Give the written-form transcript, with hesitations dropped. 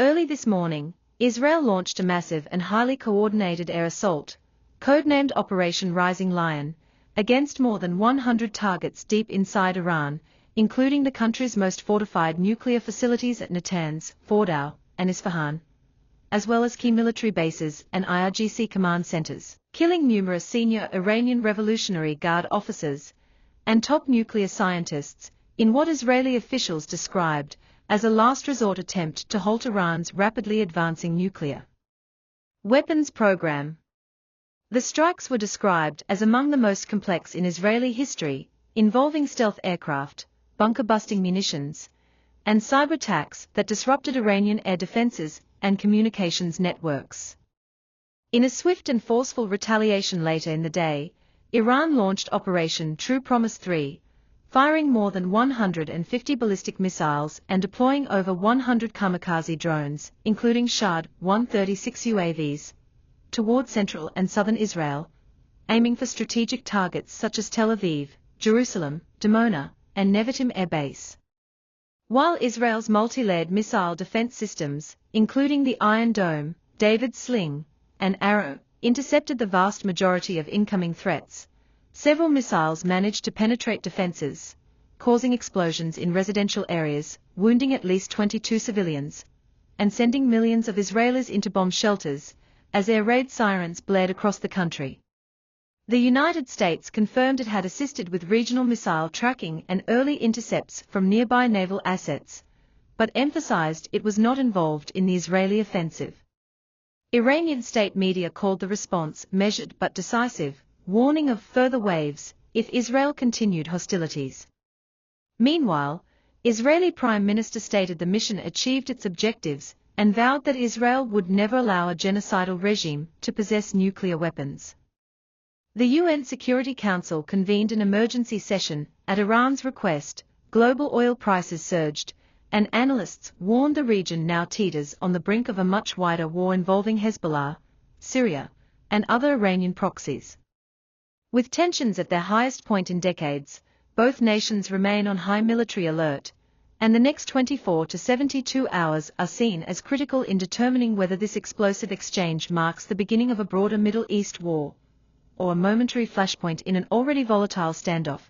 Early this morning, Israel launched a massive and highly coordinated air assault, codenamed Operation Rising Lion, against more than 100 targets deep inside Iran, including the country's most fortified nuclear facilities at Natanz, Fordow, and Isfahan, as well as key military bases and IRGC command centers, killing numerous senior Iranian Revolutionary Guard officers and top nuclear scientists, in what Israeli officials described as a last-resort attempt to halt Iran's rapidly advancing nuclear weapons program. The strikes were described as among the most complex in Israeli history, involving stealth aircraft, bunker-busting munitions, and cyber attacks that disrupted Iranian air defenses and communications networks. In a swift and forceful retaliation later in the day, Iran launched Operation True Promise 3, firing more than 150 ballistic missiles and deploying over 100 kamikaze drones, including Shahd-136 UAVs, toward central and southern Israel, aiming for strategic targets such as Tel Aviv, Jerusalem, Dimona, and Nevatim Air Base. While Israel's multi-layered missile defense systems, including the Iron Dome, David's Sling, and Arrow, intercepted the vast majority of incoming threats, several missiles managed to penetrate defenses, causing explosions in residential areas, wounding at least 22 civilians, and sending millions of Israelis into bomb shelters, as air raid sirens blared across the country. The United States confirmed it had assisted with regional missile tracking and early intercepts from nearby naval assets, but emphasized it was not involved in the Israeli offensive. Iranian state media called the response measured but decisive, warning of further waves if Israel continued hostilities. Meanwhile, Israeli Prime Minister stated the mission achieved its objectives and vowed that Israel would never allow a genocidal regime to possess nuclear weapons. The UN Security Council convened an emergency session at Iran's request. Global oil prices surged, and analysts warned the region now teeters on the brink of a much wider war involving Hezbollah, Syria, and other Iranian proxies. With tensions at their highest point in decades, both nations remain on high military alert, and the next 24 to 72 hours are seen as critical in determining whether this explosive exchange marks the beginning of a broader Middle East war, or a momentary flashpoint in an already volatile standoff.